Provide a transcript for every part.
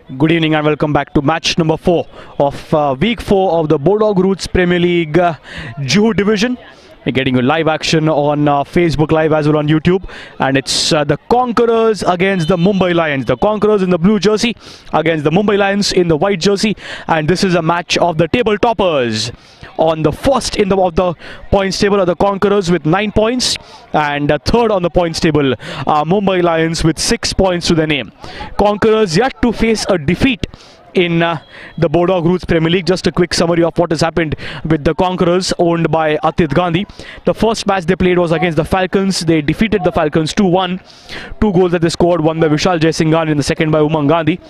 Good evening and welcome back to match number 4 of week 4 of the Bodog Roots Premier League JUHU division. We're getting you live action on Facebook Live as well on YouTube, and it's the Conquerors against the Mumbai Lions. The Conquerors in the blue jersey against the Mumbai Lions in the white jersey, and this is a match of the table toppers. On the first of the points table are the Conquerors with 9 points, and third on the points table are Mumbai Lions with 6 points to their name. Conquerors yet to face a defeat in the Bodog Roots Premier League. Just a quick summary of what has happened with the Conquerors owned by Atith Gandhi. The first match they played was against the Falcons. They defeated the Falcons 2-1. 2 goals that they scored, one by Vishal Jaisinghani and the second by Umang Gandhi.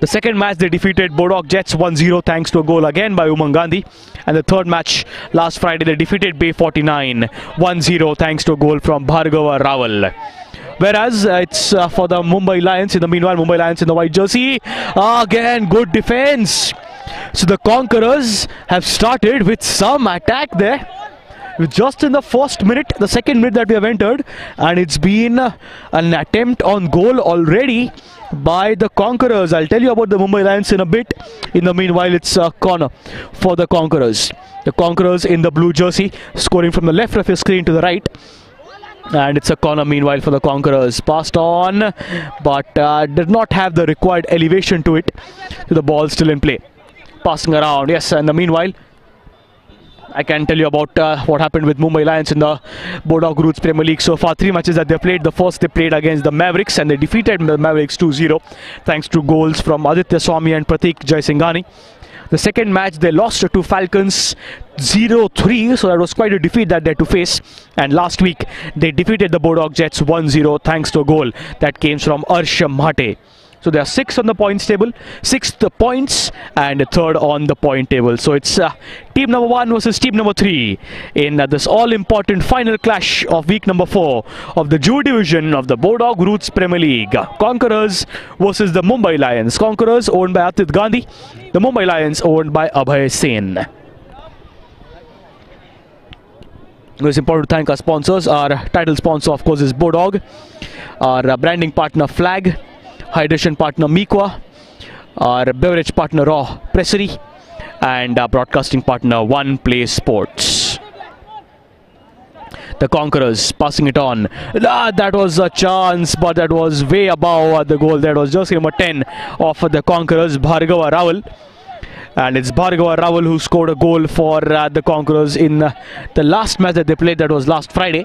The second match they defeated Bodog Jets 1-0 thanks to a goal again by Umang Gandhi. And the third match last Friday they defeated Bay 49 1-0 thanks to a goal from Bhargava Rawal. Whereas it's for the Mumbai Lions. In the meanwhile, Mumbai Lions in the white jersey. Again, good defense. So the Conquerors have started with some attack there. Just in the first minute, the second minute that we have entered, and it's been an attempt on goal already by the Conquerors. I'll tell you about the Mumbai Lions in a bit. In the meanwhile, it's a corner for the Conquerors. The Conquerors in the blue jersey, scoring from the left of your screen to the right. And it's a corner meanwhile for the Conquerors. Passed on, but did not have the required elevation to it. The ball still in play. Passing around, yes, and the meanwhile, I can tell you about what happened with Mumbai Lions in the Bodog Roots Premier League so far. 3 matches that they played. The first they played against the Mavericks, and they defeated the Mavericks 2-0 thanks to goals from Aditya Swami and Pratik Jaisinghani. The second match they lost to Falcons 0-3, so that was quite a defeat that they had to face. And last week they defeated the Bodog Jets 1-0 thanks to a goal that came from Arsh Mhate. So they are 6th on the points table, 6th points, and 3rd on the point table. So it's team number 1 versus team number 3 in this all-important final clash of week number 4 of the JUHU division of the Bodog Roots Premier League. Conquerors versus the Mumbai Lions. Conquerors owned by Atith Gandhi, the Mumbai Lions owned by Abhay Sen. It's important to thank our sponsors. Our title sponsor, of course, is Bodog. Our branding partner, Flag. Hydration partner Miqua, our beverage partner Raw Pressery, and our broadcasting partner One Play Sports. The Conquerors passing it on. That was a chance, but that was way above the goal. That was just number 10 of the Conquerors, Bhargava Rawal. And it's Bhargava Rawal who scored a goal for the Conquerors in the last match that they played. That was last Friday.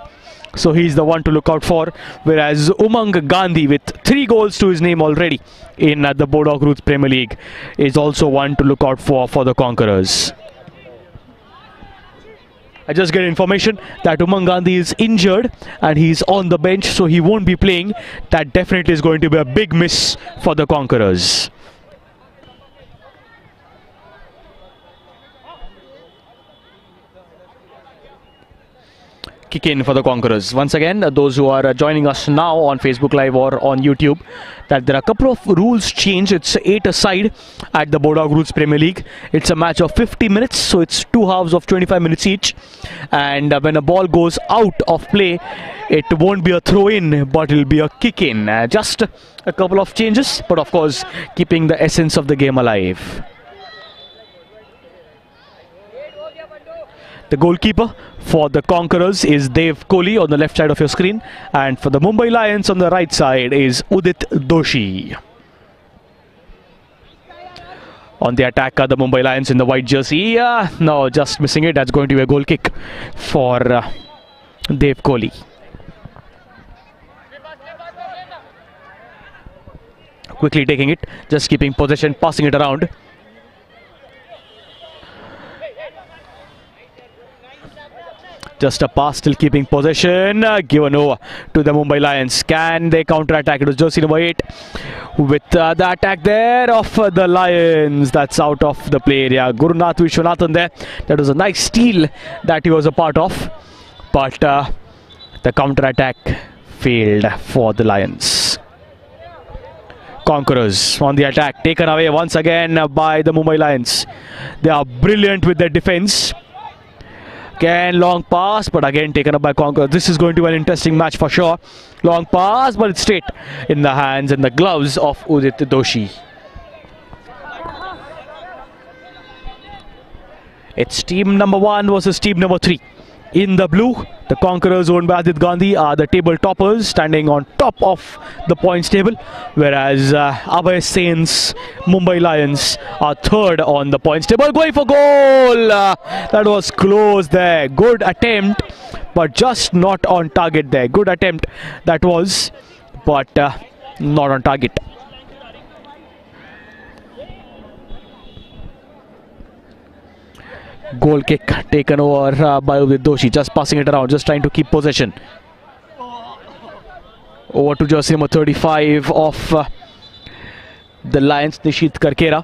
So he's the one to look out for, whereas Umang Gandhi with 3 goals to his name already in the Bodog Roots Premier League is also one to look out for the Conquerors. I just get information that Umang Gandhi is injured and he's on the bench, so he won't be playing. That definitely is going to be a big miss for the Conquerors. Kick in for the Conquerors. Once again, those who are joining us now on Facebook Live or on YouTube, that there are a couple of rules changed. It's 8 aside at the Bodog Roots Premier League. It's a match of 50 minutes, so it's 2 halves of 25 minutes each. And when a ball goes out of play, it won't be a throw-in, but it'll be a kick-in. Just a couple of changes, but of course, keeping the essence of the game alive. The goalkeeper for the Conquerors is Dev Kohli on the left side of your screen, and for the Mumbai Lions on the right side is Udit Doshi. On the attack are the Mumbai Lions in the white jersey. No, just missing it. That's going to be a goal kick for Dev Kohli. Quickly taking it, just keeping possession, passing it around. Just a pass, still keeping possession. Given over to the Mumbai Lions. Can they counter-attack? It was jersey number 8 with the attack there of the Lions. That's out of the play area. Gurunath Vishwanathan there. That was a nice steal that he was a part of. But the counter-attack failed for the Lions. Conquerors on the attack. Taken away once again by the Mumbai Lions. They are brilliant with their defense. Again, long pass, but again taken up by Conquerors. This is going to be an interesting match for sure. Long pass, but it's straight in the hands and the gloves of Udit Doshi. It's team number 1 versus team number 3. In the blue, the Conquerors owned by Adit Gandhi are the table toppers, standing on top of the points table, whereas Abhay Sen's Mumbai Lions are third on the points table. Going for goal! That was close there. Good attempt, but just not on target there. Good attempt that was, but not on target. Goal kick taken over by Udit Doshi, just passing it around, just trying to keep possession. Over to jersey number 35 of the Lions, Nishit Karkera.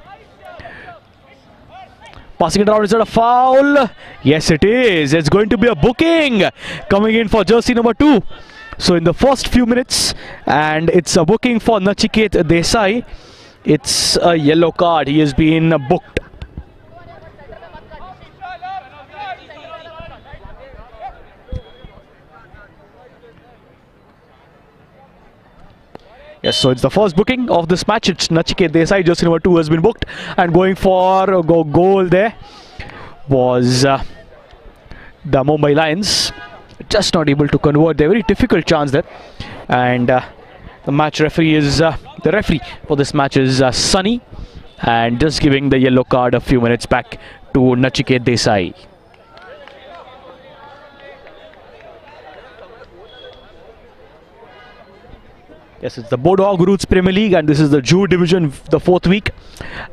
Passing it around, is it a foul? Yes, it is. It's going to be a booking coming in for jersey number 2. So in the first few minutes, and it's a booking for Nachiket Desai. It's a yellow card. He has been booked. Yes, so it's the first booking of this match. It's Nachiket Desai, jersey number 2 has been booked, and going for a goal there was the Mumbai Lions. Just not able to convert. They're very difficult chance there, and the match referee is the referee for this match is Sunny, and just giving the yellow card a few minutes back to Nachiket Desai. Yes, it's the Bodog Roots Premier League, and this is the JUHU division, the 4th week.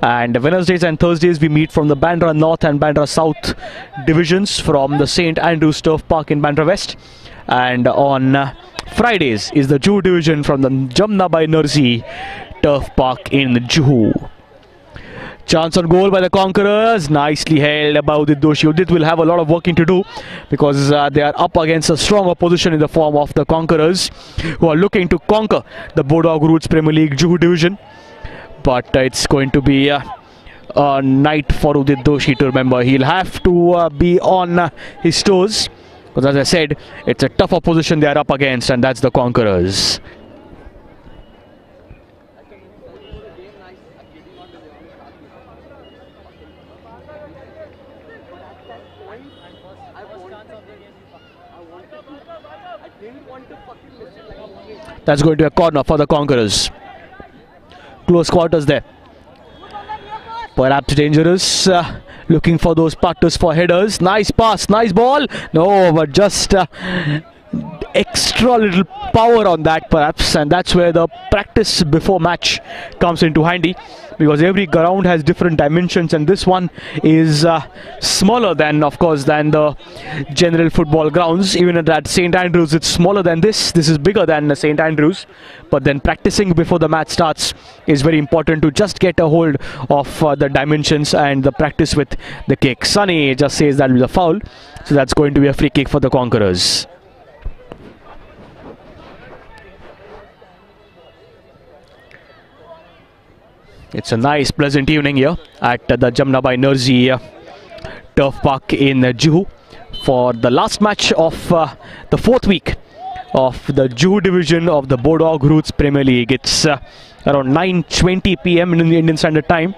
And Wednesdays and Thursdays we meet from the Bandra North and Bandra South divisions from the St Andrews Turf Park in Bandra West. And on Fridays is the JUHU division from the Jamna by Nursi Turf Park in JUHU. Chance on goal by the Conquerors, nicely held by Udit Doshi. Udit will have a lot of working to do because they are up against a strong opposition in the form of the Conquerors, who are looking to conquer the Bodog Roots Premier League JUHU division. But it's going to be a night for Udit Doshi to remember. He'll have to be on his toes because, as I said, it's a tough opposition they are up against, and that's the Conquerors. That's going to be a corner for the Conquerors. Close quarters there. Perhaps dangerous. Looking for those partners for headers. Nice pass, nice ball. No, but just extra little power on that perhaps, and that's where the practice before match comes into handy, because every ground has different dimensions, and this one is smaller than, of course, than the general football grounds. Even at that St Andrews, it's smaller than this. This is bigger than St Andrews, but then practicing before the match starts is very important to just get a hold of the dimensions and the practice with the kick. Sunny just says that will be a foul, so that's going to be a free kick for the Conquerors. It's a nice, pleasant evening here at the Jamna by Nursi Turf Park in JUHU for the last match of the 4th week of the JUHU division of the Bodog Roots Premier League. It's around 9:20 p.m. in the Indian Standard Time,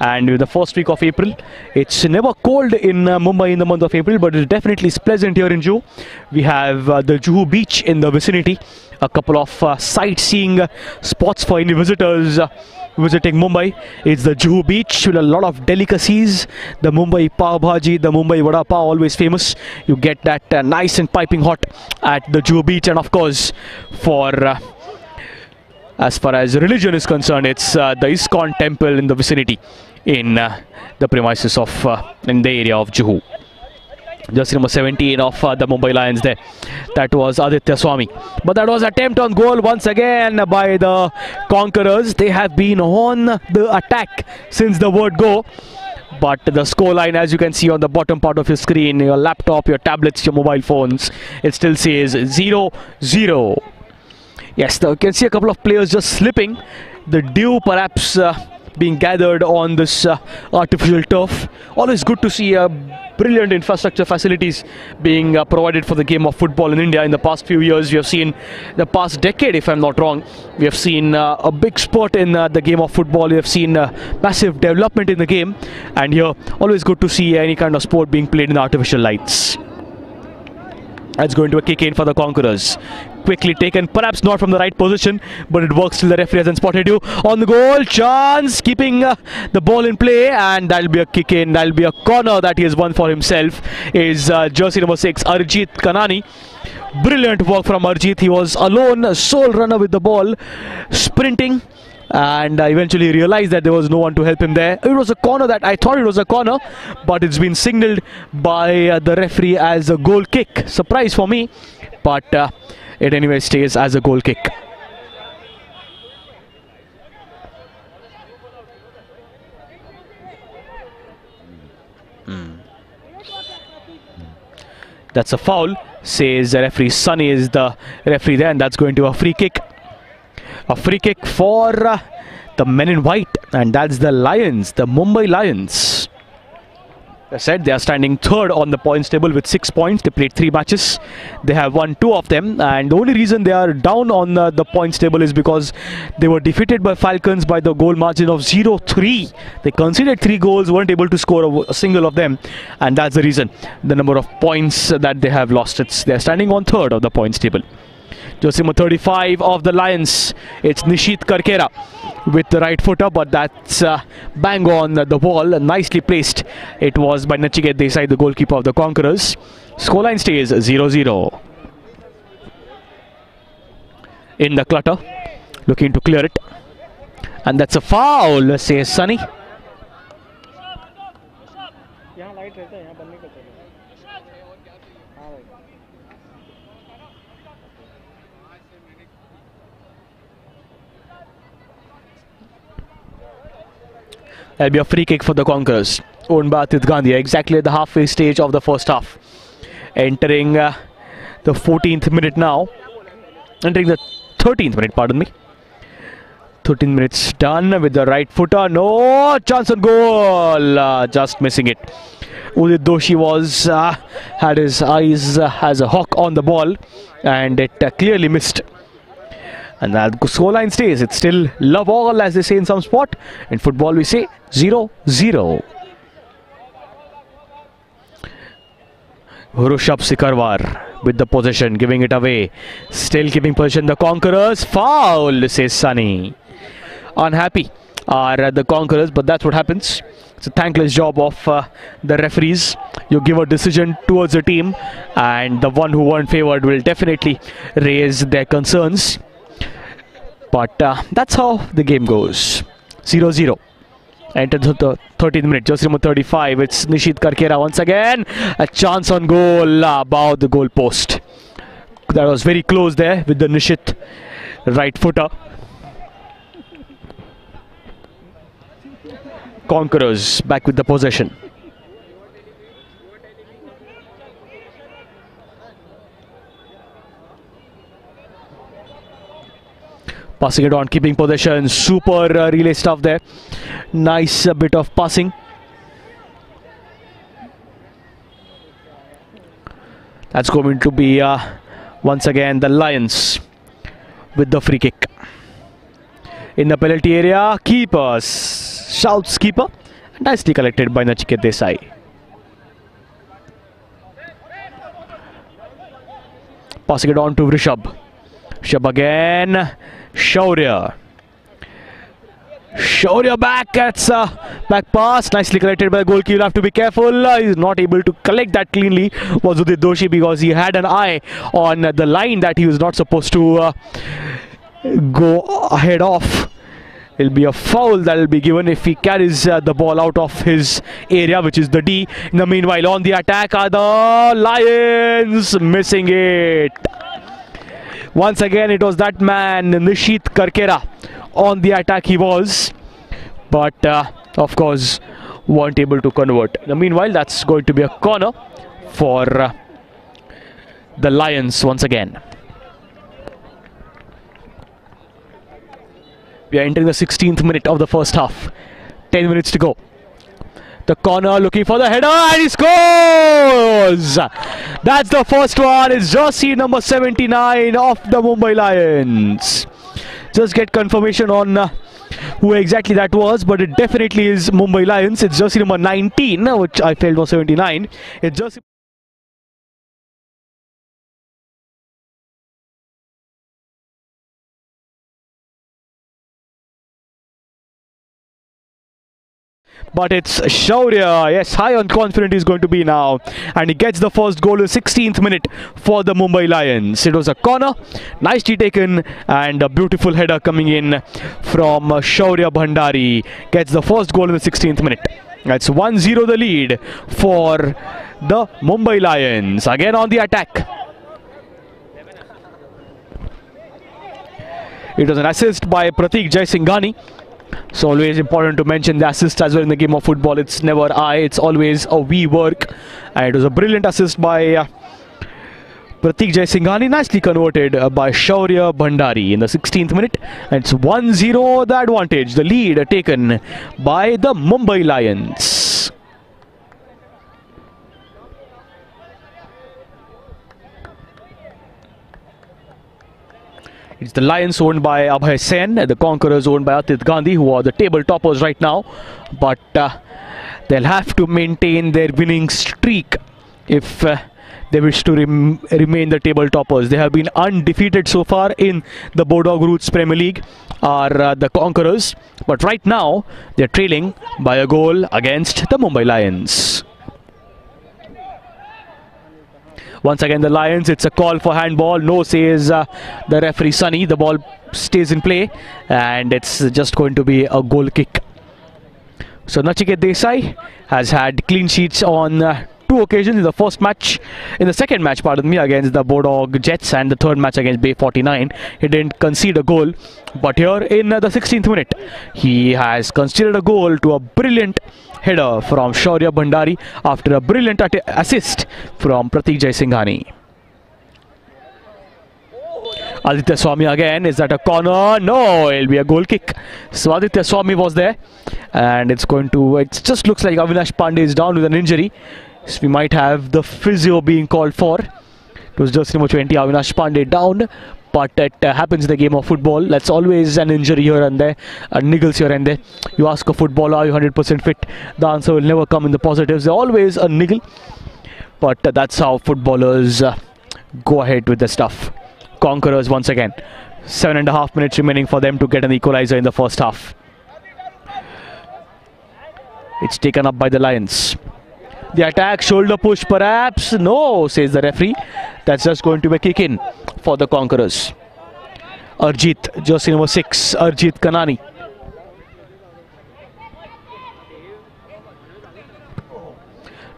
and with the first week of April. It's never cold in Mumbai in the month of April, but it definitely is pleasant here in JUHU. We have the JUHU beach in the vicinity, a couple of sightseeing spots for any visitors visiting Mumbai. It's the JUHU beach with a lot of delicacies. The Mumbai pav bhaji, the Mumbai vada pav, always famous. You get that nice and piping hot at the JUHU beach, and of course, for as far as religion is concerned, it's the ISKCON temple in the vicinity in the premises of in the area of JUHU. Jersey number 17 of the Mumbai Lions there. That was Aditya Swami. But that was attempt on goal once again by the Conquerors. They have been on the attack since the word go. But the scoreline, as you can see on the bottom part of your screen, your laptop, your tablets, your mobile phones, it still says 0-0. Yes, you can see a couple of players just slipping. The dew perhaps being gathered on this artificial turf. Always good to see brilliant infrastructure facilities being provided for the game of football in India. In the past few years, we have seen, the past decade if I'm not wrong, we have seen a big spurt in the game of football. We have seen massive development in the game, and here always good to see any kind of sport being played in artificial lights. That's going to a kick in for the Conquerors. Quickly taken, perhaps not from the right position, but it works till the referee hasn't spotted you. On the goal, chance, keeping the ball in play, and that'll be a kick in. That'll be a corner that he has won for himself. Is jersey number 6, Arjit Kanani. Brilliant work from Arjit. He was alone, sole runner with the ball, sprinting, and eventually realized that there was no one to help him there. It was a corner that I thought it was a corner, but it's been signaled by the referee as a goal kick. Surprise for me, but it anyway stays as a goal kick. That's a foul, says the referee. Sunny is the referee there, and that's going to a free kick. A free kick for the men in white, and that's the Lions, the Mumbai Lions. As I said, they are standing third on the points table with 6 points. They played 3 matches. They have won 2 of them, and the only reason they are down on the points table is because they were defeated by Falcons by the goal margin of 0-3. They conceded 3 goals, weren't able to score a single of them, and that's the reason, the number of points that they have lost. They are standing on third of the points table. Jersey number 35 of the Lions, it's Nishit Karkera with the right footer, but that's bang on the wall, nicely placed. It was by Nachiket Desai, the goalkeeper of the Conquerors. Scoreline stays 0-0. In the clutter, looking to clear it, and that's a foul, says Sunny. That'll be a free kick for the Conquerors, owned by Atit Gandhi, exactly at the halfway stage of the first half. Entering the 14th minute now. Entering the 13th minute, pardon me. 13 minutes done with the right footer. No chance on goal. Just missing it. Udit Doshi was had his eyes as a hawk on the ball, and it clearly missed. And that scoreline stays. It's still love all, as they say in some sport. In football we say 0-0. Rushabh Sikarwar with the possession, giving it away. Still keeping possession, the Conquerors. Foul, says Sunny. Unhappy are the Conquerors, but that's what happens. It's a thankless job of the referees. You give a decision towards a team, and the one who weren't favoured will definitely raise their concerns. But that's how the game goes. 0-0. Entered the 13th minute. Jersey number 35. It's Nishit Karkera once again. A chance on goal above the goal post. That was very close there with the Nishit right footer. Conquerors back with the possession. Passing it on, keeping possession. Super relay stuff there. Nice bit of passing. That's going to be once again the Lions with the free kick. In the penalty area, keeper shouts keeper. Nicely collected by Nachiket Desai. Passing it on to Rishabh. Rishabh again. Shaurya back, that's a back pass, nicely collected by the goalkeeper. You'll have to be careful. He's not able to collect that cleanly, was Udit Doshi, because he had an eye on the line that he was not supposed to go ahead of. It'll be a foul that will be given if he carries the ball out of his area, which is the D. In the meanwhile, on the attack are the Lions, missing it. Once again, it was that man, Nishit Karkera. On the attack he was, but of course weren't able to convert. In the meanwhile, that's going to be a corner for the Lions once again. We are entering the 16th minute of the first half. 10 minutes to go. The corner looking for the header and he scores! That's the first one. It's jersey number 79 of the Mumbai Lions. Just get confirmation on who exactly that was, but it definitely is Mumbai Lions. It's jersey number 19, which I felt was 79. It's jersey. But it's Shaurya, yes, high on confidence he's going to be now. And he gets the first goal in the 16th minute for the Mumbai Lions. It was a corner, nicely taken, and a beautiful header coming in from Shaurya Bhandari. Gets the first goal in the 16th minute. That's 1-0 the lead for the Mumbai Lions. Again on the attack. It was an assist by Pratik Jaisinghani. So always important to mention the assist as well in the game of football. It's never I, it's always a we work. And it was a brilliant assist by Pratik Jaisinghani, nicely converted by Shaurya Bhandari in the 16th minute. And it's 1-0 the advantage, the lead taken by the Mumbai Lions. It's the Lions owned by Abhay Sen, the Conquerors owned by Atit Gandhi, who are the table toppers right now. But they'll have to maintain their winning streak if they wish to remain the table toppers. They have been undefeated so far in the Bodog Roots Premier League, are the Conquerors. But right now, they're trailing by a goal against the Mumbai Lions. Once again the Lions, it's a call for handball. No, says the referee Sunny. The ball stays in play and it's just going to be a goal kick. So Nachiket Desai has had clean sheets on 2 occasions in the first match, in the second match, pardon me, against the Bodog Jets, and the third match against Bay 49. He didn't concede a goal, but here in the 16th minute, he has conceded a goal to a brilliant header from Shaurya Bhandari after a brilliant assist from Pratik Jaisinghani. Aditya Swami again. Is that a corner? No, it'll be a goal kick. So Aditya Swami was there, and it just looks like Avinash Pandey is down with an injury. So we might have the physio being called for. It was just number 20, Avinash Pandey down. But it happens in the game of football. That's always an injury here and there, niggles here and there. You ask a footballer, are you 100% fit? The answer will never come in the positives. There's always a niggle. But that's how footballers go ahead with the stuff. Conquerors once again. 7.5 minutes remaining for them to get an equalizer in the first half. It's taken up by the Lions. The attack, shoulder push perhaps. No, says the referee. That's just going to be a kick in for the Conquerors. Arjit, jersey number 6, Arjit Kanani.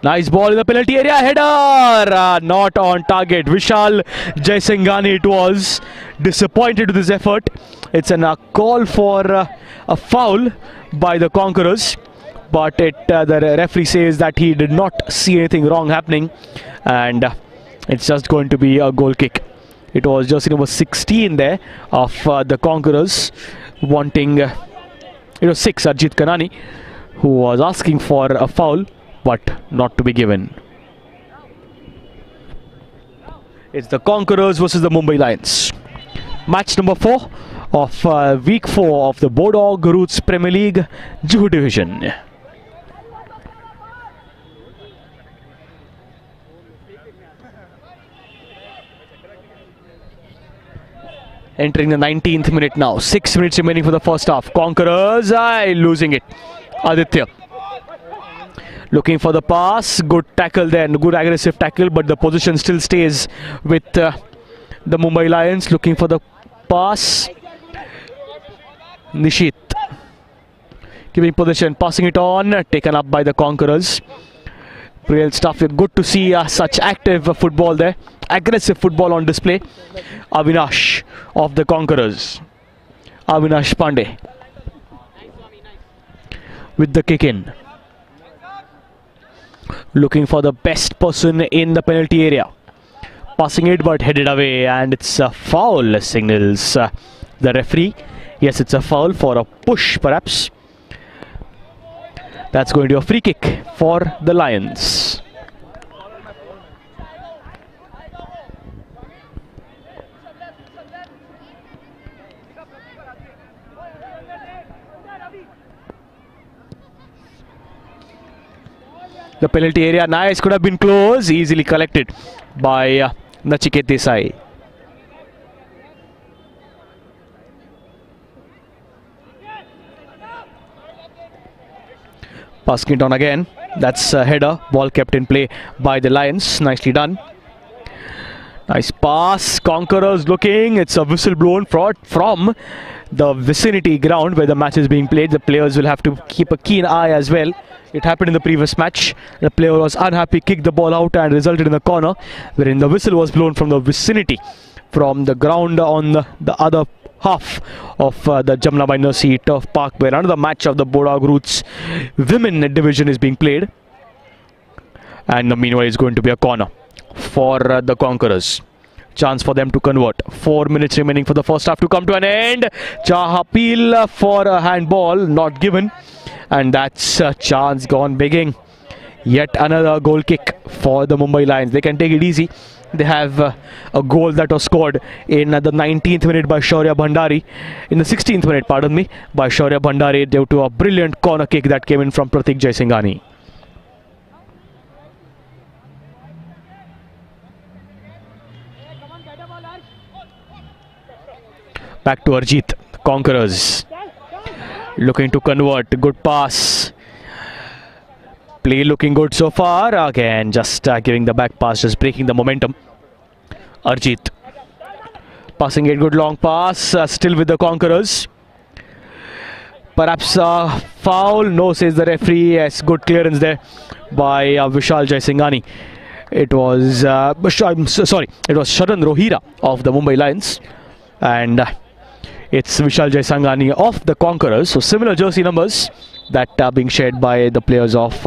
Nice ball in the penalty area, header! Not on target. Vishal Jaisinghani, it was. Disappointed with his effort. It's a call for a foul by the Conquerors. But the referee says that he did not see anything wrong happening, and it's just going to be a goal kick. It was jersey number 16 there of the Conquerors wanting, it was 6, Arjit Kanani, who was asking for a foul but not to be given. It's the Conquerors versus the Mumbai Lions. Match number 4 of week 4 of the Bodog Roots Premier League JUHU division. Entering the 19th minute now. 6 minutes remaining for the first half. Conquerors losing it. Aditya looking for the pass. Good tackle there. Good aggressive tackle, but the position still stays with the Mumbai Lions. Looking for the pass. Nishit giving position. Passing it on. Taken up by the Conquerors. Brilliant stuff. Good to see such active football there. Aggressive football on display. Avinash of the Conquerors. Avinash Pandey with the kick in. Looking for the best person in the penalty area. Passing it but headed away, and it's a foul, signals the referee. Yes, it's a foul for a push perhaps. That's going to be a free kick for the Lions. The penalty area, nice, could have been close, easily collected by Nachiket Desai. Passing it on again, that's a header, ball kept in play by the Lions, nicely done. Nice pass, Conquerors looking, it's a whistle blown from the vicinity ground where the match is being played. The players will have to keep a keen eye as well. It happened in the previous match. The player was unhappy, kicked the ball out and resulted in a corner, wherein the whistle was blown from the vicinity, from the ground on the other half of the Jamna by Nursi Turf Park, where another match of the Bodog Roots women division is being played. And meanwhile, it's going to be a corner for the Conquerors. Chance for them to convert. 4 minutes remaining for the first half to come to an end. Appeal for a handball, not given. And that's a chance gone begging. Yet another goal kick for the Mumbai Lions. They can take it easy. They have a goal that was scored in the 19th minute by Shaurya Bhandari. In the 16th minute, pardon me, by Shaurya Bhandari due to a brilliant corner kick that came in from Pratik Jaisinghani. Back to Arjit, Conquerors. Looking to convert, good pass. Play looking good so far. Again, just giving the back pass, just breaking the momentum. Arjit. Passing it, good long pass, still with the Conquerors. Perhaps foul, no, says the referee. Yes, good clearance there by Vishal Jaisinghani. It was, it was Sharan Rohira of the Mumbai Lions. And it's Vishal Jaisinghani of the Conquerors. So similar jersey numbers that are being shared by the players of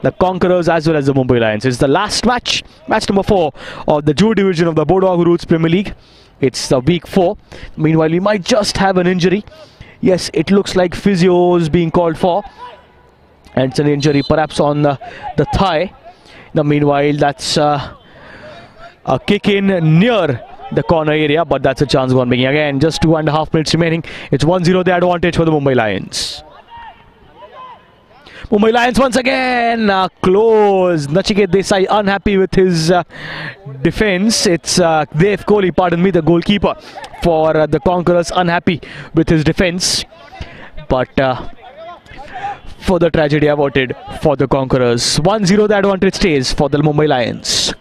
the Conquerors as well as the Mumbai Lions. It's the last match, match number 4 of the JUHU division of the Bodog Roots Premier League. It's week 4. Meanwhile, we might just have an injury. Yes, it looks like physio is being called for. And it's an injury perhaps on the thigh. Now, meanwhile, that's a kick in near the corner area, but that's a chance gone making. Again, just 2.5 minutes remaining. It's 1-0 the advantage for the Mumbai Lions. Mumbai Lions once again close. Nachiket Desai unhappy with his defense. It's Dev Kohli, pardon me, the goalkeeper for the Conquerors, unhappy with his defense. But further tragedy averted for the Conquerors. 1-0 the advantage stays for the Mumbai Lions.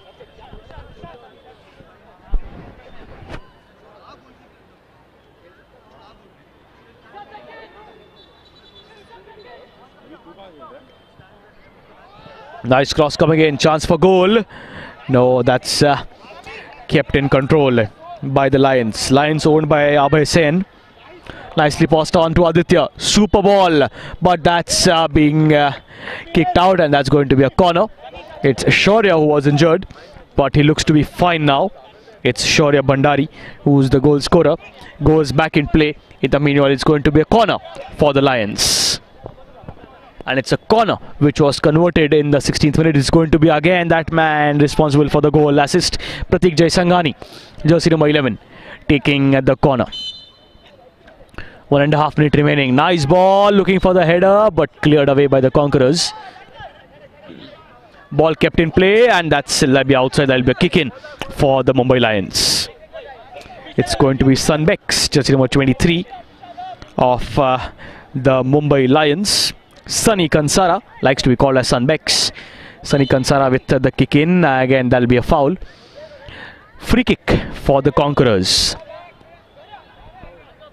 Nice cross coming in, chance for goal. No, that's kept in control by the Lions. Lions owned by Abhay Sen. Nicely passed on to Aditya. Super ball, but that's being kicked out, and that's going to be a corner. It's Shaurya who was injured, but he looks to be fine now. It's Shaurya Bhandari, who's the goal scorer. Goes back in play. In the meanwhile, it's going to be a corner for the Lions. And it's a corner which was converted in the 16th minute. It's going to be again that man responsible for the goal assist, Pratik Jaisinghani, jersey number 11, taking the corner. 1.5 minutes remaining. Nice ball, looking for the header, but cleared away by the Conquerors. Ball kept in play, and that's be outside. That'll be a kick in for the Mumbai Lions. It's going to be Sunbex, jersey number 23 of the Mumbai Lions. Sunny Kansara, likes to be called as Sunbex. Sunny Kansara with the kick in. Again, that'll be a foul. Free kick for the Conquerors.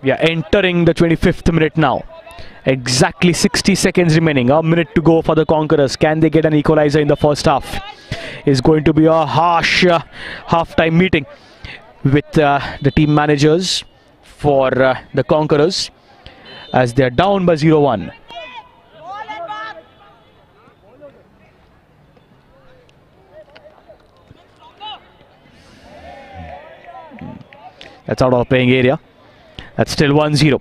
We are entering the 25th minute now. Exactly 60 seconds remaining. A minute to go for the Conquerors. Can they get an equalizer in the first half? It's going to be a harsh half-time meeting with the team managers for the Conquerors as they are down by 0-1. That's out of playing area. That's still 1-0.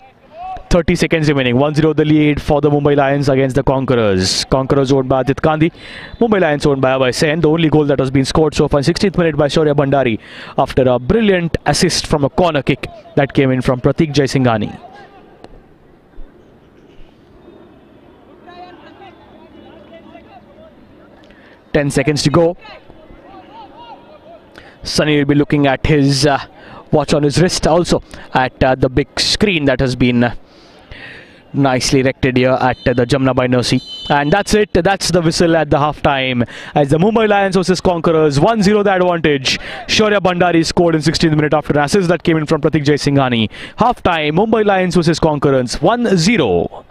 30 seconds remaining. 1-0 the lead for the Mumbai Lions against the Conquerors. Conquerors owned by Adit Gandhi. Mumbai Lions owned by Abhay Sen. The only goal that has been scored so far in 16th minute by Shaurya Bhandari after a brilliant assist from a corner kick that came in from Pratik Jaisinghani. Ten seconds to go. Sunny will be looking at his watch on his wrist, also at the big screen that has been nicely erected here at the Jamna by Nursi. And that's it. That's the whistle at the half-time as the Mumbai Lions versus Conquerors. 1-0 the advantage. Shaurya Bhandari scored in 16th minute after an assist that came in from Pratik Jaisinghani. Half-time, Mumbai Lions versus Conquerors, 1-0.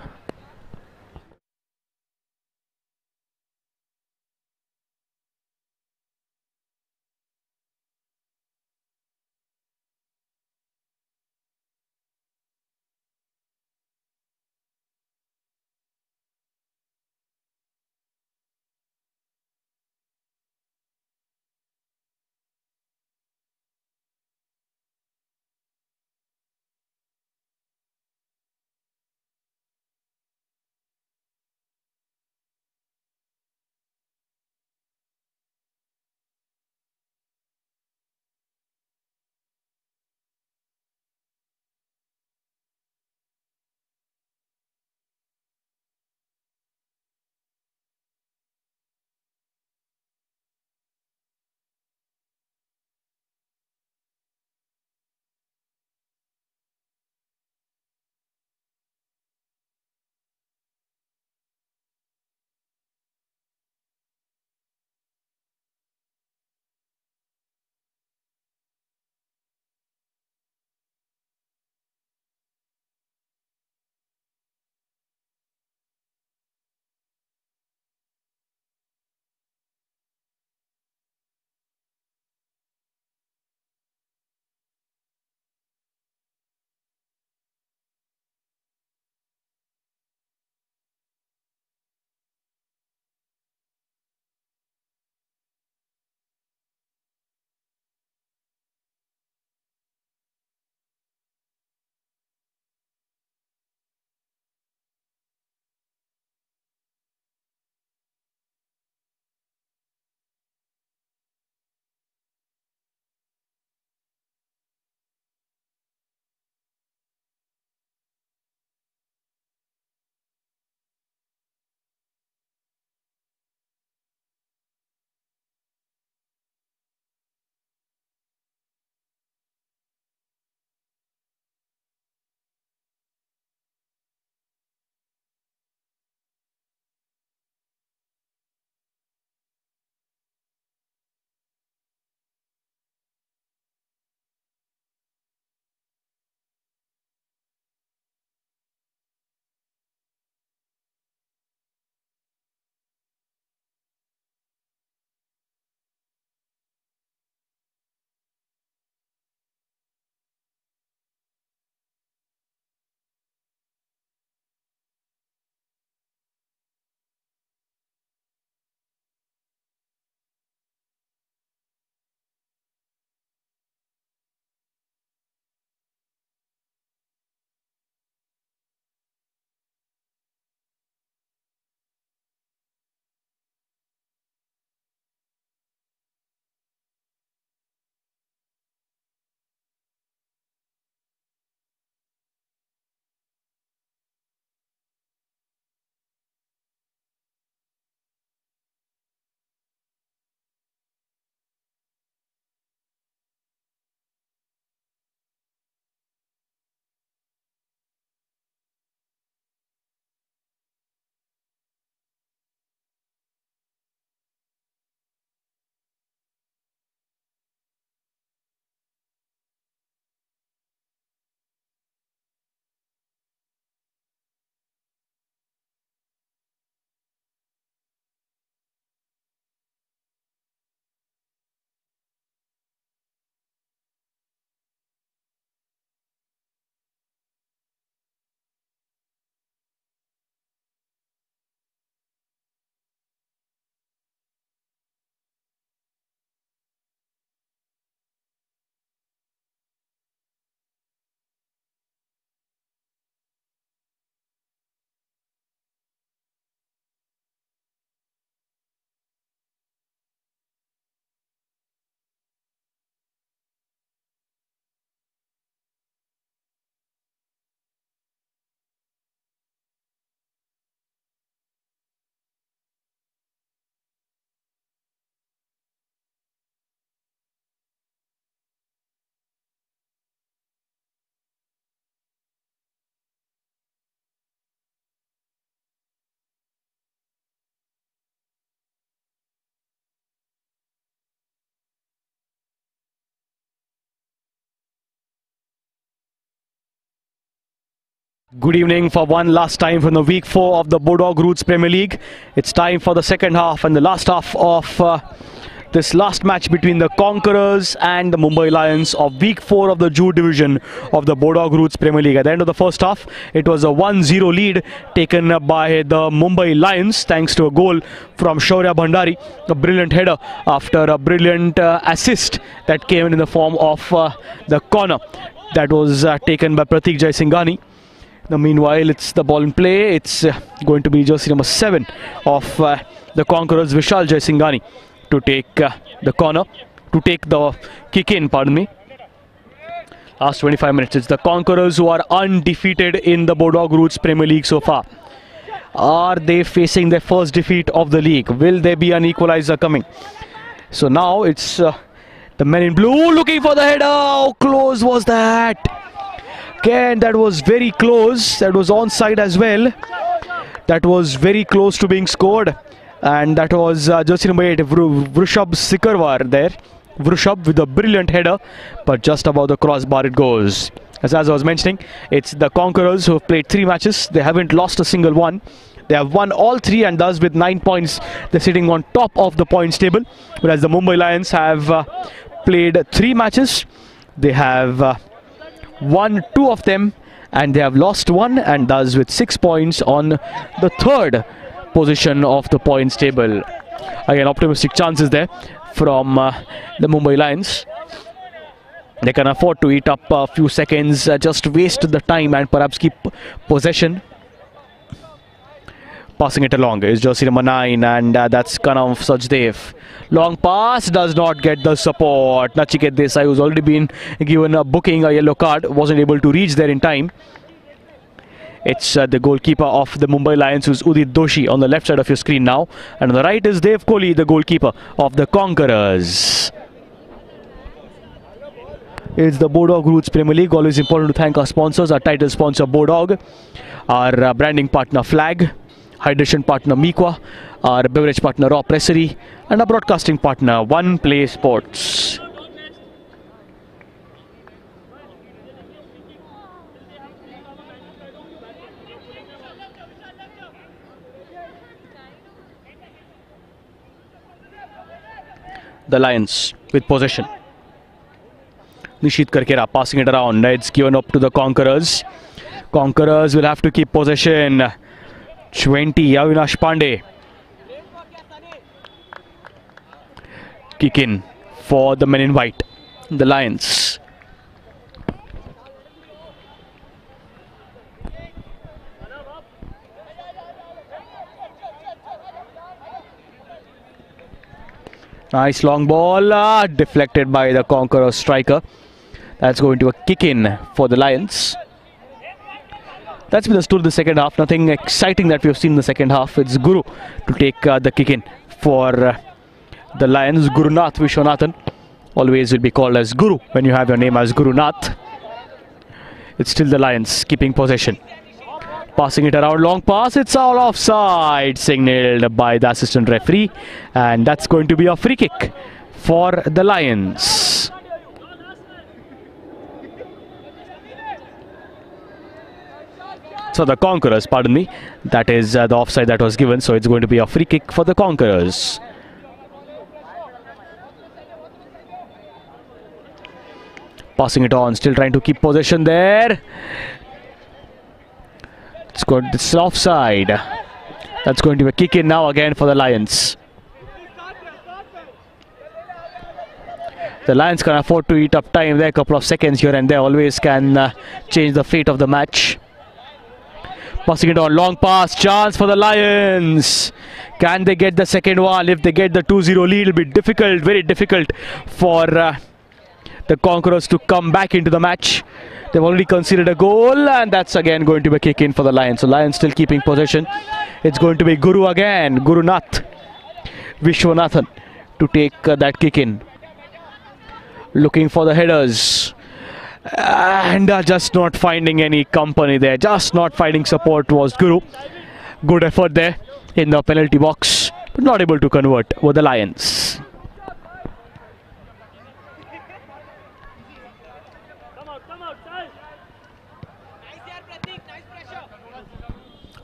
Good evening for one last time from the week 4 of the Bodog Roots Premier League. It's time for the second half and the last half of this last match between the Conquerors and the Mumbai Lions of week 4 of the JUHU division of the Bodog Roots Premier League. At the end of the first half, it was a 1-0 lead taken by the Mumbai Lions thanks to a goal from Shaurya Bhandari, a brilliant header after a brilliant assist that came in the form of the corner that was taken by Pratik Jaisinghani. Now, meanwhile, it's the ball in play. It's going to be jersey number 7 of the Conquerors, Vishal Jaisinghani, to take the corner, to take the kick in, pardon me. Last 25 minutes, it's the Conquerors who are undefeated in the Bodog Roots Premier League so far. Are they facing their first defeat of the league? Will there be an equalizer coming? So now it's the men in blue looking for the header. How close was that? Again, that was very close. That was onside as well. That was very close to being scored. And that was jersey number 8, Vrushab Sikarwar there. Vrushab with a brilliant header, but just above the crossbar it goes. As I was mentioning, it's the Conquerors who have played 3 matches. They haven't lost a single one. They have won all 3, and thus with 9 points, they're sitting on top of the points table. Whereas the Mumbai Lions have played 3 matches. They have won 2 of them, and they have lost 1, and thus with 6 points on the 3rd position of the points table. Again, optimistic chances there from the Mumbai Lions. They can afford to eat up a few seconds, just waste the time and perhaps keep possession. Passing it along is jersey number 9, and that's Kanav Sajdev. Long pass does not get the support. Nachiket Desai, who's already been given a booking, a yellow card, wasn't able to reach there in time. It's the goalkeeper of the Mumbai Lions, who's Udit Doshi, on the left side of your screen now. And on the right is Dev Kohli, the goalkeeper of the Conquerors. It's the Bodog Roots Premier League. Always important to thank our sponsors. Our title sponsor Bodog, our branding partner Flag, hydration partner Miqua, our beverage partner Raw Pressery, and our broadcasting partner One Play Sports. The Lions with possession. Nishit Karkera passing it around. It's given up to the Conquerors. Conquerors will have to keep possession. 20, Avinash Pandey. Kick in for the men in white, the Lions. Nice long ball, deflected by the Conqueror striker. That's going to a kick in for the Lions. That's been the story of the second half. Nothing exciting that we have seen in the second half. It's Guru to take the kick in for the Lions. Gurunath Vishwanathan. Always will be called as Guru when you have your name as Gurunath. It's still the Lions keeping possession. Passing it around, long pass, it's all offside, signaled by the assistant referee, and that's going to be a free kick for the Lions. So the Conquerors, pardon me, that is the offside that was given, so it's going to be a free kick for the Conquerors. Passing it on, still trying to keep possession there. It's offside. That's going to be a kick in now again for the Lions. The Lions can afford to eat up time there. A couple of seconds here and there always can change the fate of the match. Passing it on, long pass, chance for the Lions. Can they get the second one? If they get the 2-0 lead, it'll be difficult, very difficult for the Conquerors to come back into the match. They've already conceded a goal, and that's again going to be a kick in for the Lions. So Lions still keeping possession. It's going to be Guru again, Gurunath Vishwanathan, to take that kick in. Looking for the headers. And just not finding any company there. Just not finding support was Guru. Good effort there in the penalty box, but not able to convert with the Lions.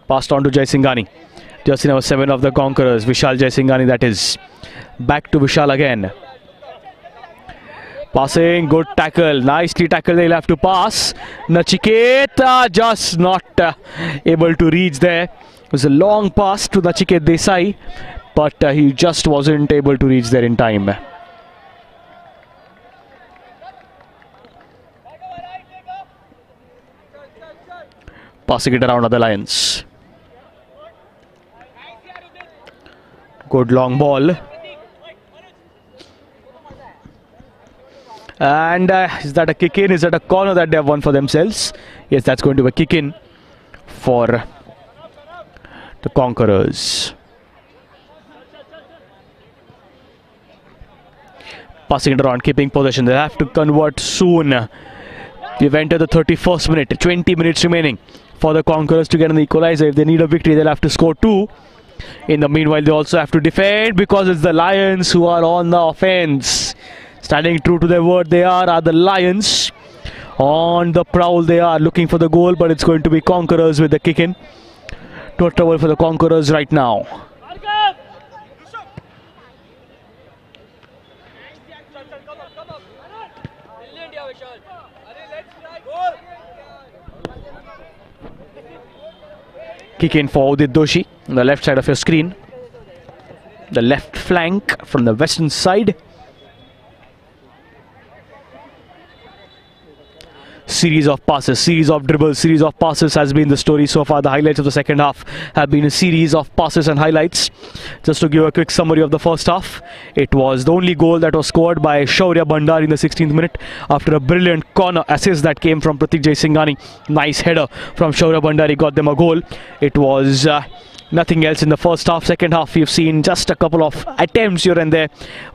Passed on to Jaisinghani. Jersey number 7 of the Conquerors, Vishal Jaisinghani, that is. Back to Vishal again. Passing, good tackle, nicely tackled, they'll have to pass. Nachiket just not able to reach there. It was a long pass to Nachiket Desai, but he just wasn't able to reach there in time. Passing it around other Lions. Good long ball. And is that a kick in? Is that a corner that they have won for themselves? Yes, that's going to be a kick in for the Conquerors. Passing it around, keeping possession. They have to convert soon. We've entered the 31st minute. 20 minutes remaining for the Conquerors to get an equalizer. If they need a victory, they'll have to score 2. In the meanwhile, they also have to defend because it's the Lions who are on the offense. Standing true to their word, they are the Lions. On the prowl, they are looking for the goal, but it's going to be Conquerors with the kick in. No trouble for the Conquerors right now. Kick in for Udit Doshi on the left side of your screen. The left flank from the western side. Series of passes, series of dribbles, series of passes has been the story so far. The highlights of the second half have been a series of passes and highlights. Just to give a quick summary of the first half, it was the only goal that was scored by Shaurya Bhandari in the 16th minute after a brilliant corner assist that came from Pratik Jaisinghani. Nice header from Shaurya Bhandari got them a goal. It was nothing else in the first half. Second half, we've seen just a couple of attempts here and there,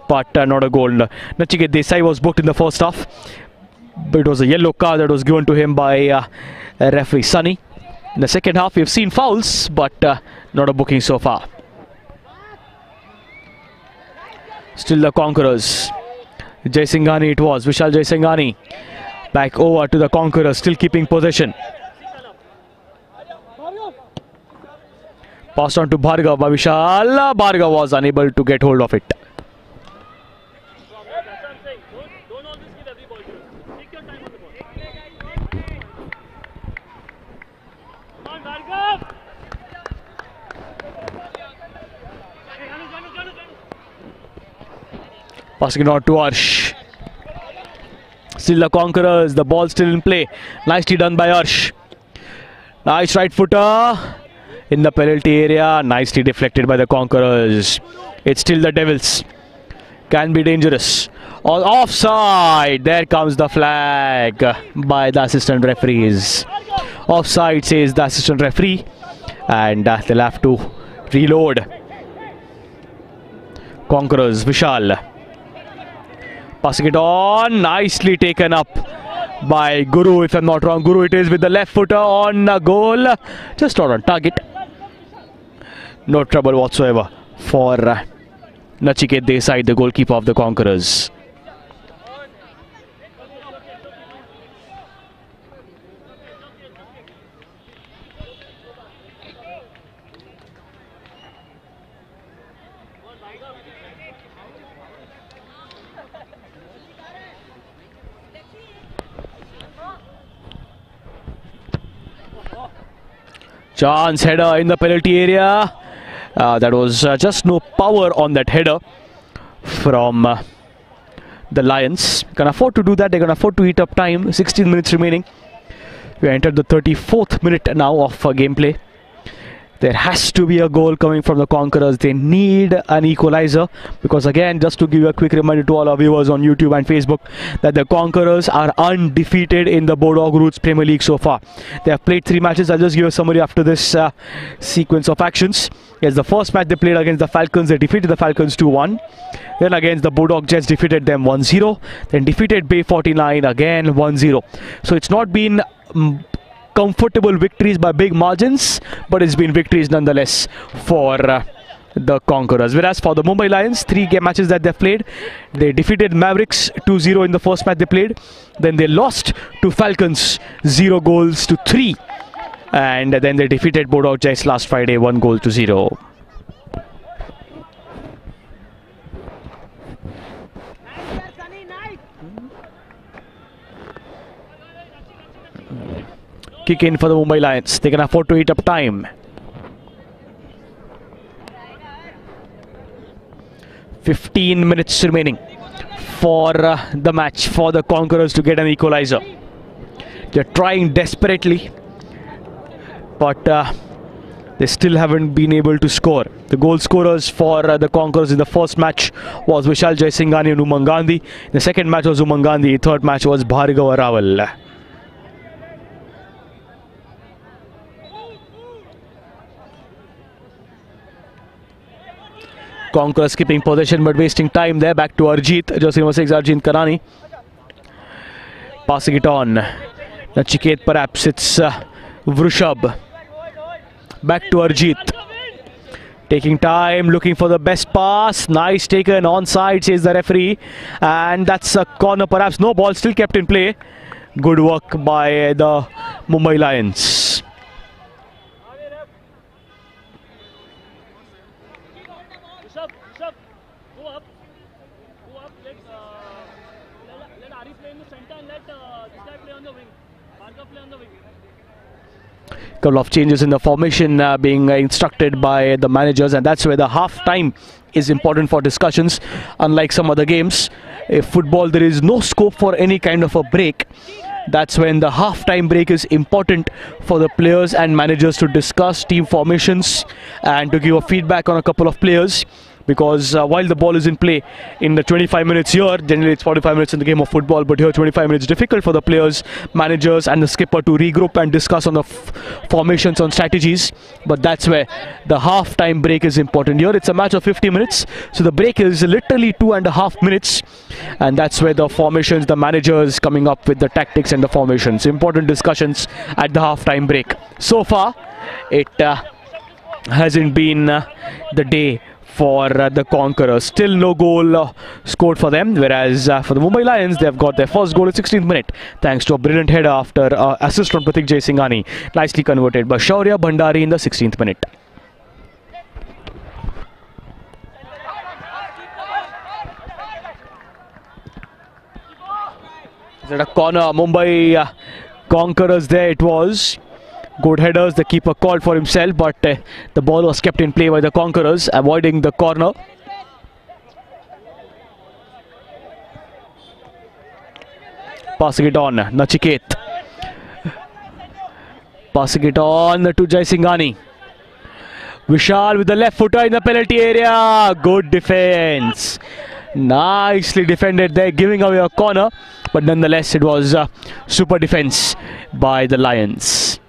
but not a goal. Nachiket Desai was booked in the first half. But it was a yellow card that was given to him by referee Sunny. In the second half, we've seen fouls, but not a booking so far. Still the Conquerors. Jaisinghani it was. Vishal Jaisinghani. Back over to the Conquerors, still keeping possession. Passed on to Bhargav by Vishal. Bhargav was unable to get hold of it. Passing it on to Arsh. Still the Conquerors, the ball still in play. Nicely done by Arsh. Nice right footer in the penalty area. Nicely deflected by the Conquerors. It's still the Devils. Can be dangerous. Offside. There comes the flag by the assistant referees. Offside, says the assistant referee. And they'll have to reload. Conquerors, Vishal. Passing it on, nicely taken up by Guru, if I'm not wrong. Guru it is with the left footer on goal. Just not on target. No trouble whatsoever for Nachiket Desai, the goalkeeper of the Conquerors. Chance header in the penalty area. That was just no power on that header from the Lions. Can afford to do that. They can afford to eat up time. 16 minutes remaining. We entered the 34th minute now of gameplay. There has to be a goal coming from the Conquerors. They need an equalizer, because again, just to give you a quick reminder to all our viewers on YouTube and Facebook, that the Conquerors are undefeated in the Bodog Roots Premier League so far. They have played 3 matches. I'll just give a summary after this sequence of actions. Yes, the first match they played against the Falcons, they defeated the Falcons 2-1. Then against the Bodog Jets, defeated them 1-0. Then defeated Bay 49 again 1-0. So it's not been comfortable victories by big margins, but it's been victories nonetheless for the Conquerors. Whereas for the Mumbai Lions, 3 game matches that they've played, they defeated Mavericks 2-0 in the first match they played. Then they lost to Falcons 0-3 and then they defeated Bodog Jets last Friday 1-0. Kick in for the Mumbai Lions. They can afford to eat up time. 15 minutes remaining for the match for the Conquerors to get an equalizer. They're trying desperately, but they still haven't been able to score. The goal scorers for the Conquerors in the first match was Vishal Jaisinghani and Umang Gandhi. The second match was Umang Gandhi. Third match was Bhargava Rawal. Conquerors keeping possession but wasting time there. Back to Arjit. Jersey number 6, Arjit Karani. Passing it on. Nachiket, perhaps it's Vrushab. Back to Arjit. Taking time, looking for the best pass. Nice taken, onside, says the referee. And that's a corner, perhaps. No ball, still kept in play. Good work by the Mumbai Lions. Couple of changes in the formation being instructed by the managers, and that's where the half time is important for discussions. Unlike some other games, if football there is no scope for any kind of a break, that's when the half time break is important for the players and managers to discuss team formations and to give a feedback on a couple of players. Because while the ball is in play in the 25 minutes here, generally it's 45 minutes in the game of football, but here 25 minutes difficult for the players, managers and the skipper to regroup and discuss on the formations, on strategies. But that's where the half-time break is important. Here it's a match of 50 minutes, so the break is literally 2.5 minutes, and that's where the formations, the managers coming up with the tactics and the formations. Important discussions at the half-time break. So far, it hasn't been the day for the Conquerors. Still no goal scored for them, whereas for the Mumbai Lions, they've got their first goal at 16th minute thanks to a brilliant header after assist from Pratik Jaisinghani, nicely converted by Shaurya Bhandari in the 16th minute. Is it a corner? Mumbai Conquerors there it was. Good headers, the keeper called for himself, but the ball was kept in play by the Conquerors, avoiding the corner. Passing it on, Nachiket. Passing it on to Jaisinghani. Vishal with the left footer in the penalty area. Good defense. Nicely defended there, giving away a corner, but nonetheless it was super defense by the Lions.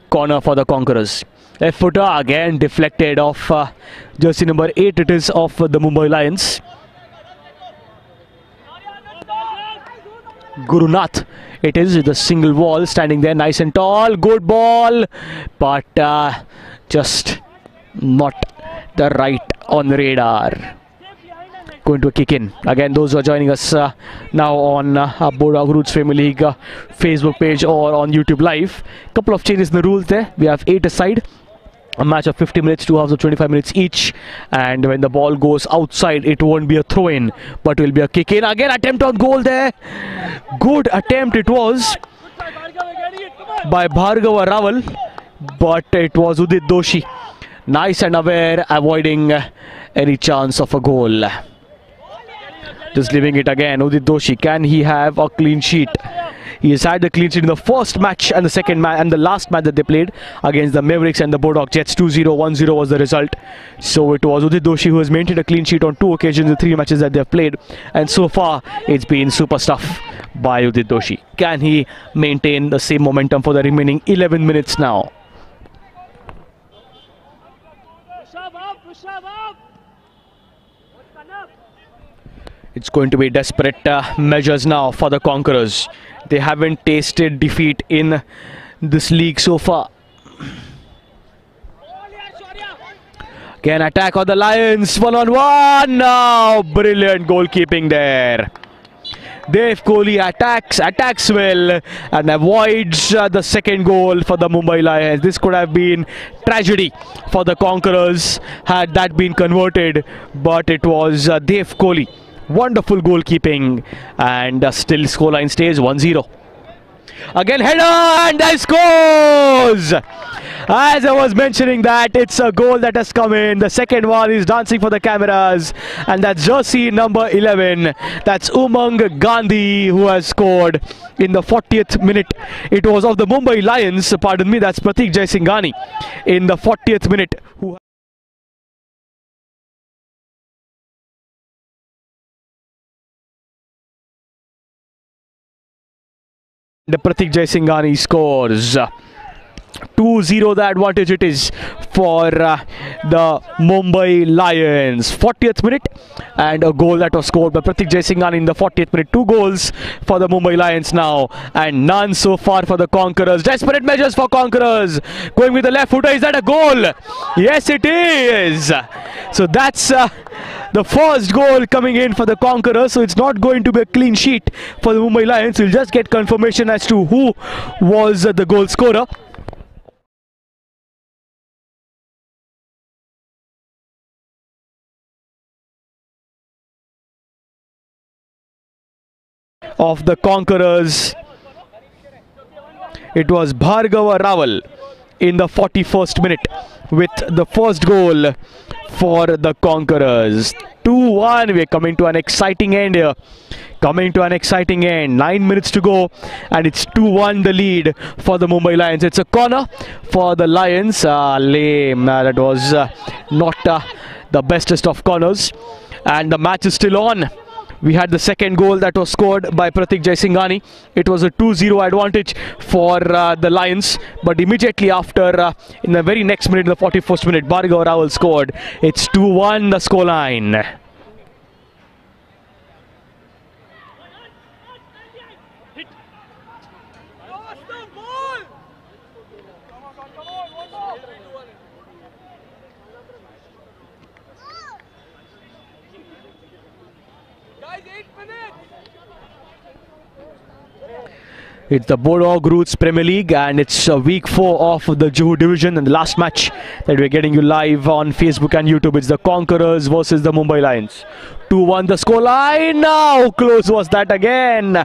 Corner for the Conquerors. Left footer again deflected off jersey number 8. It is of the Mumbai Lions. Gurunath. It is with a single wall standing there, nice and tall. Good ball, but just not the right on the radar. Going to a kick in. Again, those who are joining us now on Bodog Roots Premier League Facebook page or on YouTube Live. Couple of changes in the rules there. We have 8 aside. A match of 50 minutes, 2 halves of 25 minutes each. And when the ball goes outside, it won't be a throw-in, but will be a kick in. Again, attempt on goal there. Good attempt it was by Bhargava Rawal, but it was Udit Doshi. Nice and aware, avoiding any chance of a goal. Just leaving it again. Udit Doshi, can he have a clean sheet? He has had the clean sheet in the first match and the second match and the last match that they played against the Mavericks and the Bodog Jets. 2-0, 1-0 was the result. So it was Udit Doshi who has maintained a clean sheet on 2 occasions in 3 matches that they have played. And so far, it's been super stuff by Udit Doshi. Can he maintain the same momentum for the remaining 11 minutes now? It's going to be desperate measures now for the Conquerors. They haven't tasted defeat in this league so far. Can attack on the Lions, one-on-one. Now, brilliant goalkeeping there. Dev Kohli attacks well and avoids the second goal for the Mumbai Lions. This could have been tragedy for the Conquerors had that been converted, but it was Dev Kohli. Wonderful goalkeeping, and still scoreline stays 1-0. Again header, and there scores! As I was mentioning that, it's a goal that has come in. The second one is dancing for the cameras, and that's jersey number 11. That's Umang Gandhi who has scored in the 40th minute. It was of the Mumbai Lions, pardon me, that's Pratik Jaisinghani in the 40th minute. The Pratik Jaisinghani scores. 2-0 the advantage it is for the Mumbai Lions. 40th minute and a goal that was scored by Pratik Jaisinghani in the 40th minute. 2 goals for the Mumbai Lions now and none so far for the Conquerors. Desperate measures for Conquerors. Going with the left footer. Is that a goal? Yes, it is. So that's the first goal coming in for the Conquerors. So it's not going to be a clean sheet for the Mumbai Lions. We'll just get confirmation as to who was the goal scorer. Of the Conquerors, it was Bhargava Rawal in the 41st minute with the first goal for the Conquerors. 2-1. We're coming to an exciting end here. 9 minutes to go, and it's 2-1 the lead for the Mumbai Lions. It's a corner for the Lions. Lame. That was not the bestest of corners, and the match is still on. We had the second goal that was scored by Pratik Jaisinghani. It was a 2-0 advantage for the Lions. But immediately after, in the very next minute, the 41st minute, Bhargava Rawal scored. It's 2-1 the scoreline. It's the Bodog Roots Premier League, and it's week 4 of the JUHU division, and the last match that we're getting you live on Facebook and YouTube. It's the Conquerors versus the Mumbai Lions. 2-1 the scoreline. How close was that again?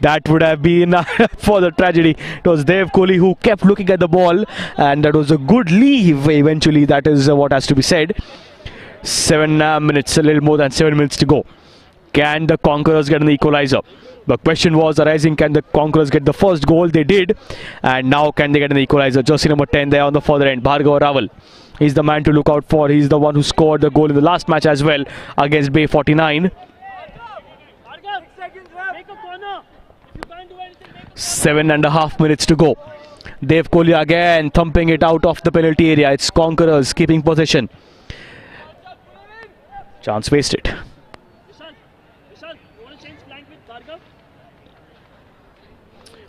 That would have been for the tragedy. It was Dev Kohli who kept looking at the ball, and that was a good leave eventually. That is what has to be said. 7 minutes, a little more than 7 minutes to go. Can the Conquerors get an equalizer? The question was arising, can the Conquerors get the first goal? They did. And now can they get an equalizer? Jersey number 10 there on the further end. Bhargava Rawal. He's the man to look out for. He's the one who scored the goal in the last match as well against Bay 49. 7.5 minutes to go. Dev Kohli again thumping it out of the penalty area. It's Conquerors keeping possession. Chance wasted.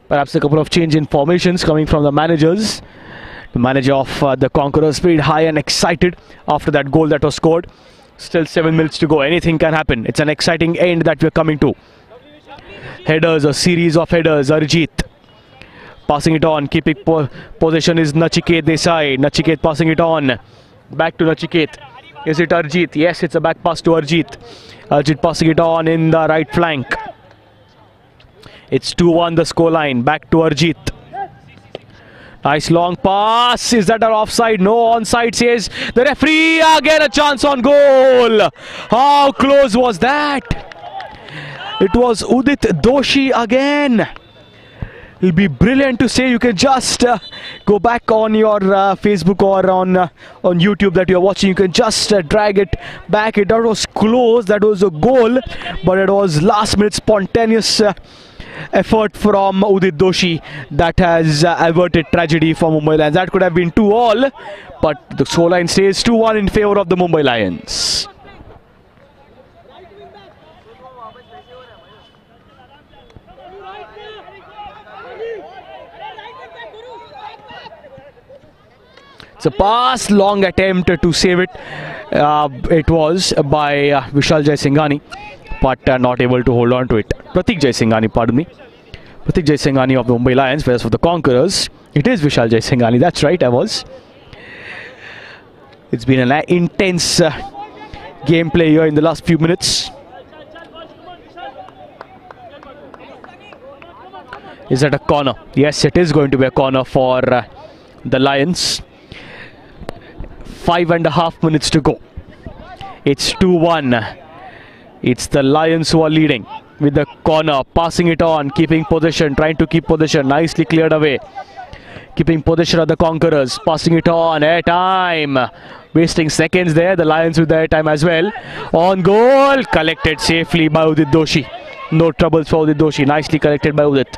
Perhaps a couple of change in formations coming from the managers. The manager of the Conquerors pretty high and excited after that goal that was scored. Still 7 minutes to go. Anything can happen. It's an exciting end that we're coming to. Headers, a series of headers. Arjit passing it on. Keeping possession is Nachiket Desai. Nachiket passing it on. Back to Nachiket. Is it Arjit? Yes, it's a back pass to Arjit. Arjit passing it on in the right flank. It's 2-1 the scoreline. Back to Arjit. Nice long pass. Is that an offside? No, onside says the referee. Again a chance on goal. How close was that? It was Udit Doshi again. It'll be brilliant to say. You can just go back on your Facebook or on YouTube that you're watching. You can just drag it back. That was close. That was a goal, but it was last minute spontaneous effort from Udit Doshi that has averted tragedy for Mumbai Lions. That could have been 2-all, but the scoreline stays 2-1 in favor of the Mumbai Lions. It's a pass, long attempt to save it. It was by Vishal Jaisinghani, but not able to hold on to it. Pratik Jaisinghani, pardon me. Pratik Jaisinghani of the Mumbai Lions, whereas for the Conquerors, it is Vishal Jaisinghani. That's right, I was. It's been an intense gameplay here in the last few minutes. Is that a corner? Yes, it is going to be a corner for the Lions. 5.5 minutes to go. It's 2-1. It's the Lions who are leading with the corner, passing it on, keeping possession, trying to keep possession, nicely cleared away. Keeping possession of the Conquerors, passing it on, air time. Wasting seconds there, the Lions with their time as well. On goal, collected safely by Udit Doshi. No troubles for Udit Doshi, nicely collected by Udit.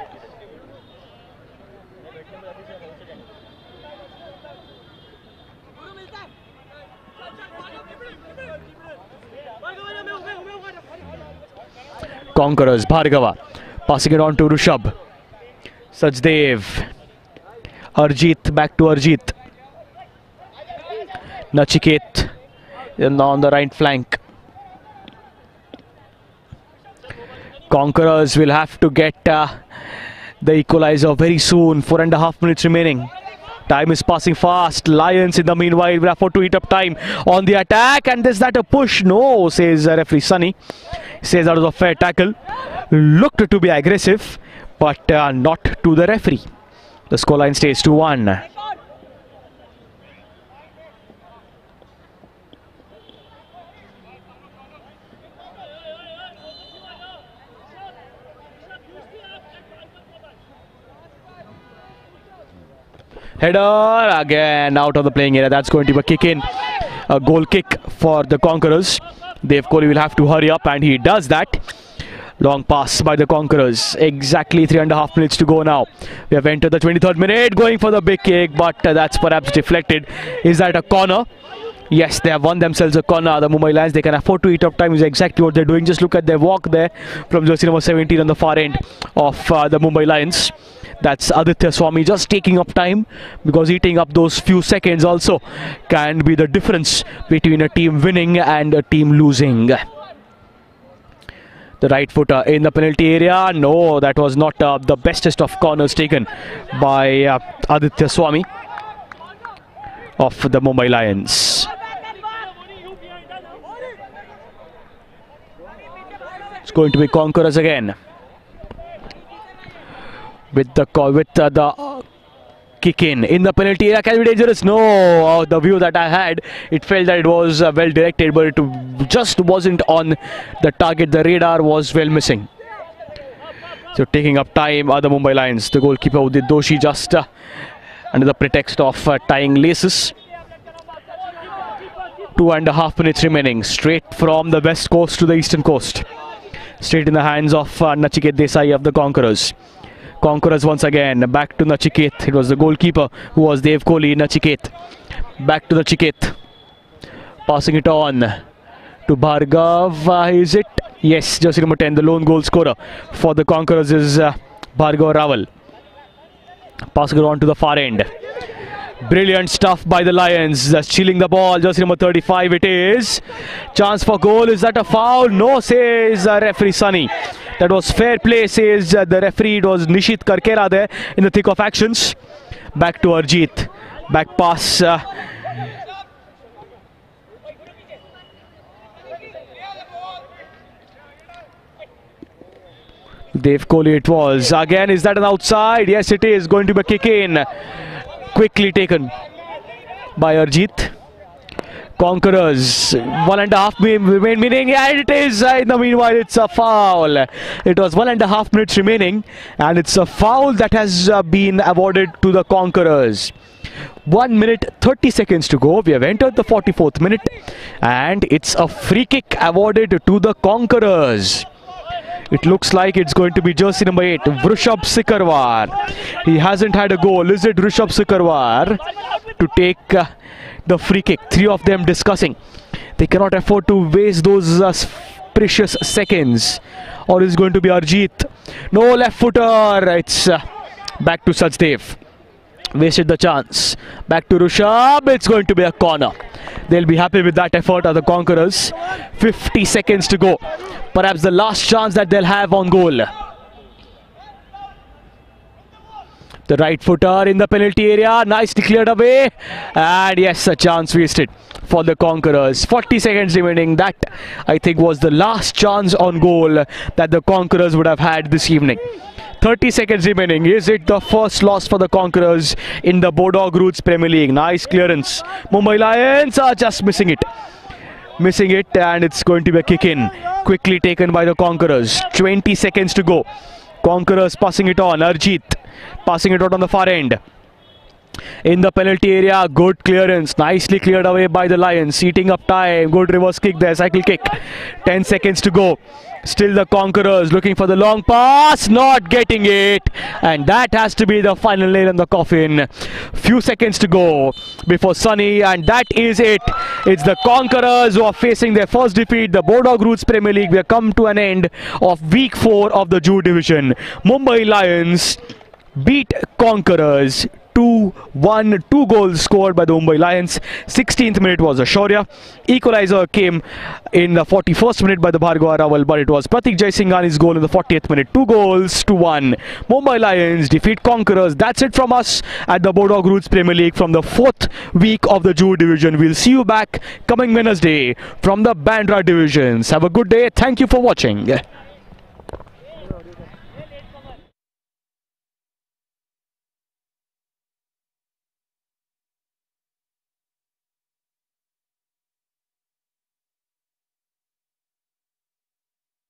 Conquerors, Bhargava, passing it on to Rushabh. Sajdev. Arjit, back to Arjit. Nachiket on the right flank. Conquerors will have to get the equalizer very soon. 4.5 minutes remaining. Time is passing fast. Lions in the meanwhile will have to eat up time on the attack. And is that a push? No, says referee Sunny. Says that was a fair tackle. Looked to be aggressive, but not to the referee. The scoreline stays 2-1. Header again out of the playing area. That's going to be a kick in. A goal kick for the Conquerors. Dev Kohli will have to hurry up, and he does that. Long pass by the Conquerors. Exactly 3.5 minutes to go now. We have entered the 23rd minute, going for the big kick, but that's perhaps deflected. Is that a corner? Yes, they have won themselves a corner. The Mumbai Lions, they can afford to eat up time, is exactly what they're doing. Just look at their walk there from jersey number 17 on the far end of the Mumbai Lions. That's Aditya Swami just taking up time, because eating up those few seconds also can be the difference between a team winning and a team losing. The right footer in the penalty area. No, that was not the bestest of corners taken by Aditya Swami of the Mumbai Lions. It's going to be Conquerors again. With the kick in the penalty area. Can be dangerous? No, the view that I had, it felt that it was well directed, but it just wasn't on the target. The radar was well missing. So taking up time are the Mumbai Lions. The goalkeeper Udit Doshi just under the pretext of tying laces. 2.5 minutes remaining. Straight from the west coast to the eastern coast. Straight in the hands of Nachiket Desai of the Conquerors. Conquerors once again, back to Nachiket. It was the goalkeeper who was Dev Kohli. Nachiket. Back to Nachiket. Passing it on to Bhargav. Is it? Yes, jersey number 10, the lone goal scorer for the Conquerors is Bhargav Rawal. Passing it on to the far end. Brilliant stuff by the Lions. Stealing the ball. Jersey number 35 it is. Chance for goal. Is that a foul? No, says referee Sunny. That was fair play, says the referee. It was Nishit Karkera there in the thick of actions. Back to Arjit. Back pass. Dev Kohli it was. Again, is that an outside? Yes, it is. Going to be a kick in. Quickly taken by Arjit. Conquerors, 1.5 remaining, and it is in the meanwhile it's a foul. It was 1.5 minutes remaining, and it's a foul that has been awarded to the Conquerors. 1 minute 30 seconds to go. We have entered the 44th minute, and it's a free kick awarded to the Conquerors. It looks like it's going to be jersey number 8, Vrushabh Sikarwar. He hasn't had a goal. Is it Vrushabh Sikarwar to take the free kick? Three of them discussing. They cannot afford to waste those precious seconds. Or is it going to be Arjit? No, left footer. It's back to Sajdev. Wasted the chance. Back to Rishabh. It's going to be a corner. They'll be happy with that effort of the Conquerors. 50 seconds to go. Perhaps the last chance that they'll have on goal. The right footer in the penalty area. Nicely cleared away. And yes, a chance wasted for the Conquerors. 40 seconds remaining. That, I think, was the last chance on goal that the Conquerors would have had this evening. 30 seconds remaining. Is it the first loss for the Conquerors in the Bodog Roots Premier League? Nice clearance. Mumbai Lions are just missing it. Missing it, and it's going to be a kick in. Quickly taken by the Conquerors. 20 seconds to go. Conquerors passing it on. Arjit passing it out on the far end. In the penalty area, good clearance. Nicely cleared away by the Lions. Eating up time. Good reverse kick there. Cycle kick. 10 seconds to go. Still the Conquerors looking for the long pass, not getting it, and that has to be the final nail in the coffin. Few seconds to go before Sunny, and that is it. It's the Conquerors who are facing their first defeat. The Bodog Roots Premier League. We have come to an end of week 4 of the JUHU division. Mumbai Lions beat Conquerors 2-1. 2 goals scored by the Mumbai Lions. 16th minute was a Shaurya. Equalizer came in the 41st minute by the Bhargava Rawal, but it was Pratik Jaisinghani's goal in the 40th minute. 2 goals to 1. Mumbai Lions defeat Conquerors. That's it from us at the Bodog Roots Premier League from the 4th week of the JUHU division. We'll see you back coming Wednesday from the Bandra divisions. Have a good day. Thank you for watching.